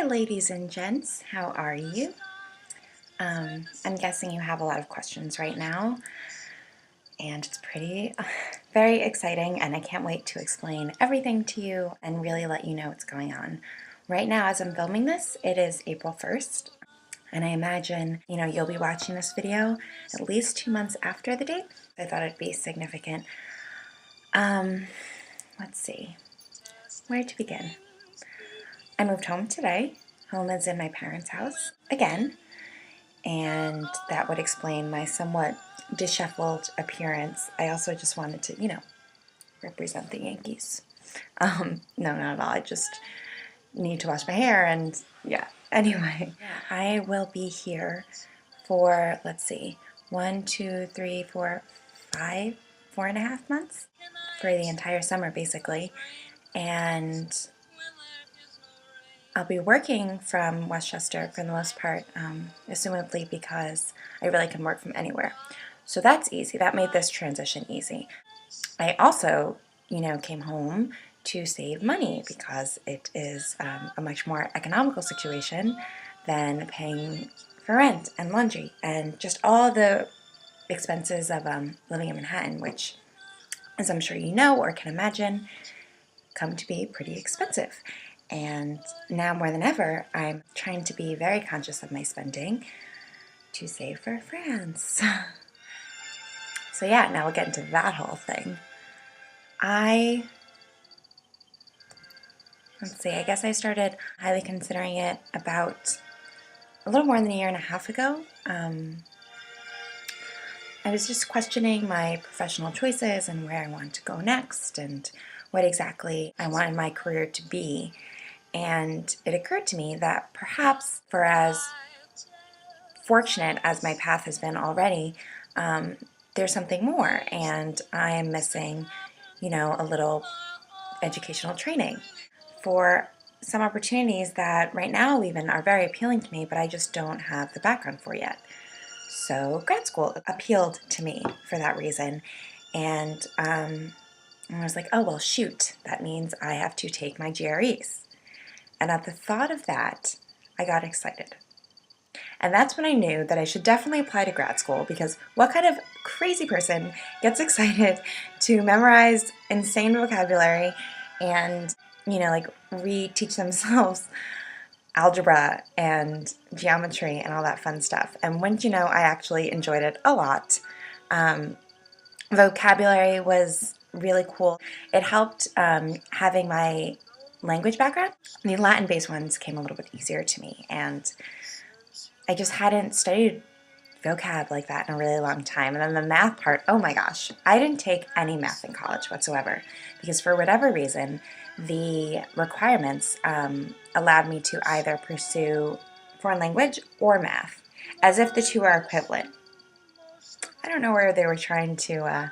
ladies and gents. How are you? I'm guessing you have a lot of questions right now, and it's very exciting, and I can't wait to explain everything to you and really let you know what's going on. Right now, as I'm filming this, it is April 1st, and I imagine, you'll be watching this video at least 2 months after the date. I thought it'd be significant. Let's see, where to begin? I moved home today. Home is in my parents' house again, and that would explain my somewhat disheveled appearance. I also just wanted to, represent the Yankees. No, not at all. I just need to wash my hair and yeah. Anyway, I will be here for, let's see, 1, 2, 3, 4, 5, 4.5 months for the entire summer basically. And I'll be working from Westchester for the most part, assumably because I really can work from anywhere. So that's easy. That made this transition easy. I also, came home to save money because it is a much more economical situation than paying for rent and laundry and just all the expenses of living in Manhattan, which, as I'm sure you know or can imagine, come to be pretty expensive. And now more than ever, I'm trying to be very conscious of my spending to save for France. So yeah, now we'll get into that whole thing. I guess I started highly considering it about a little more than a year and a half ago. I was just questioning my professional choices and where I wanted to go next and what exactly I wanted my career to be. And it occurred to me that perhaps, for as fortunate as my path has been already, there's something more, and I am missing, a little educational training for some opportunities that right now even are very appealing to me, but I just don't have the background for yet. So grad school appealed to me for that reason, and I was like, oh, well, shoot, that means I have to take my GREs. And at the thought of that, I got excited. And that's when I knew that I should definitely apply to grad school, because what kind of crazy person gets excited to memorize insane vocabulary and, reteach themselves algebra and geometry and all that fun stuff? And wouldn't you know, I actually enjoyed it a lot. Vocabulary was really cool. It helped having my language background. The Latin-based ones came a little bit easier to me, and I just hadn't studied vocab like that in a really long time. And then the math part, oh my gosh, I didn't take any math in college whatsoever, because for whatever reason, the requirements allowed me to either pursue foreign language or math, as if the two are equivalent. I don't know where they were trying to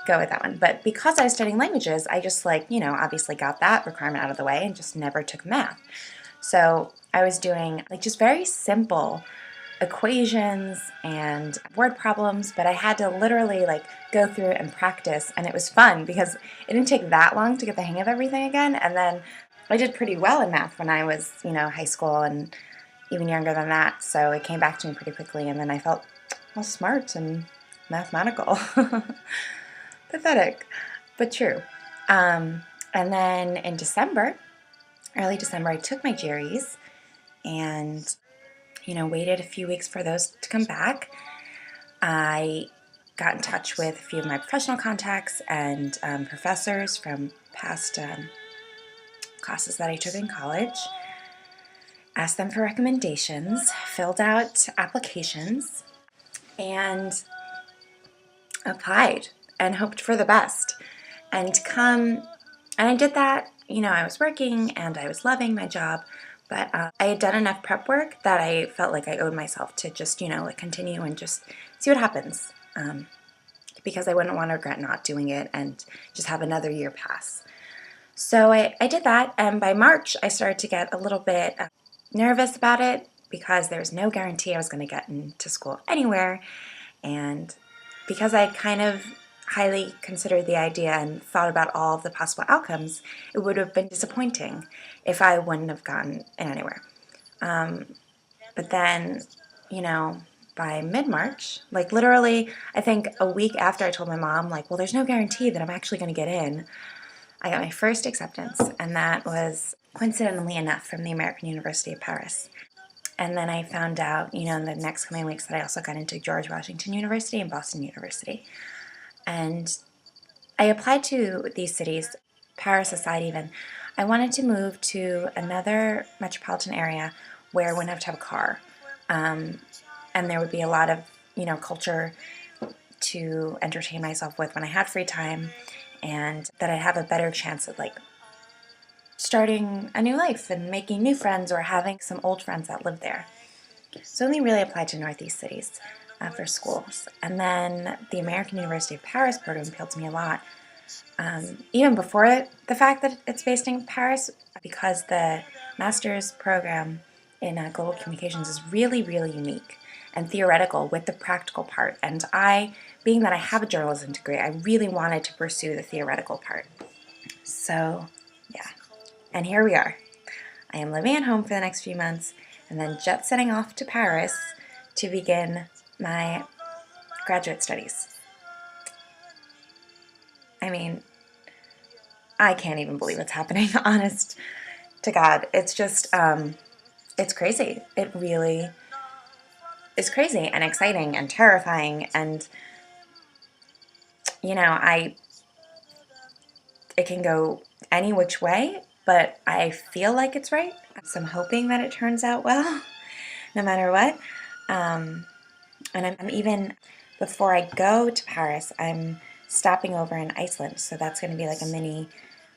go with that one, but because I was studying languages, I just obviously got that requirement out of the way and just never took math. So I was doing just very simple equations and word problems, but I had to literally go through and practice, and it was fun because it didn't take that long to get the hang of everything again. And then I did pretty well in math when I was, high school and even younger than that, so it came back to me pretty quickly, and then I felt all smart and mathematical. Pathetic, but true. And then in early December, I took my GREs and waited a few weeks for those to come back. I got in touch with a few of my professional contacts and professors from past classes that I took in college, asked them for recommendations, filled out applications, and applied and hoped for the best. And I did that. I was working and I was loving my job, but I had done enough prep work that I felt like I owed myself to just, continue and just see what happens, because I wouldn't want to regret not doing it and just have another year pass. So I did that, and by March, I started to get a little bit nervous about it because there was no guarantee I was going to get into school anywhere, and because I kind of highly considered the idea and thought about all of the possible outcomes, it would have been disappointing if I wouldn't have gotten in anywhere. But then, you know, by mid-March, like literally, I think a week after I told my mom, like, well, there's no guarantee that I'm actually going to get in, I got my first acceptance, and that was coincidentally enough from the American University of Paris. And then I found out, you know, in the next coming weeks that I also got into George Washington University and Boston University. And I applied to these cities, Paris aside even. I wanted to move to another metropolitan area where I wouldn't have to have a car. And there would be a lot of, you know, culture to entertain myself with when I had free time, and that I'd have a better chance of like starting a new life and making new friends or having some old friends that live there. So I only really applied to Northeast cities for schools. And then the American University of Paris program appealed to me a lot. Even before the fact that it's based in Paris, because the master's program in global communications is really, really unique and theoretical with the practical part. And being that I have a journalism degree, I really wanted to pursue the theoretical part. So, yeah. And here we are. I am living at home for the next few months and then jet setting off to Paris to begin my graduate studies. I mean, I can't even believe what's happening, honest to God. It's just, it's crazy. It really is crazy and exciting and terrifying. And, you know, it can go any which way, but I feel like it's right. So I'm hoping that it turns out well, no matter what. And I'm even, before I go to Paris, I'm stopping over in Iceland. So that's going to be like a mini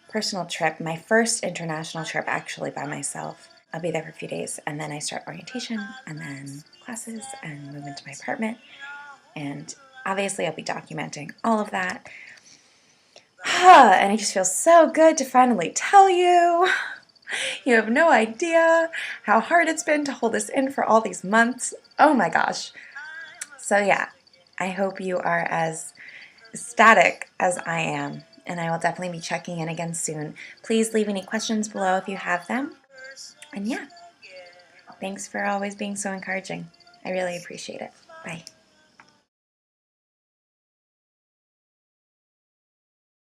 personal trip, my first international trip actually by myself. I'll be there for a few days, and then I start orientation and then classes and move into my apartment. And obviously I'll be documenting all of that. And it just feels so good to finally tell you. You have no idea how hard it's been to hold this in for all these months. Oh my gosh. So yeah, I hope you are as ecstatic as I am, and I will definitely be checking in again soon. Please leave any questions below if you have them. And yeah, thanks for always being so encouraging. I really appreciate it. Bye.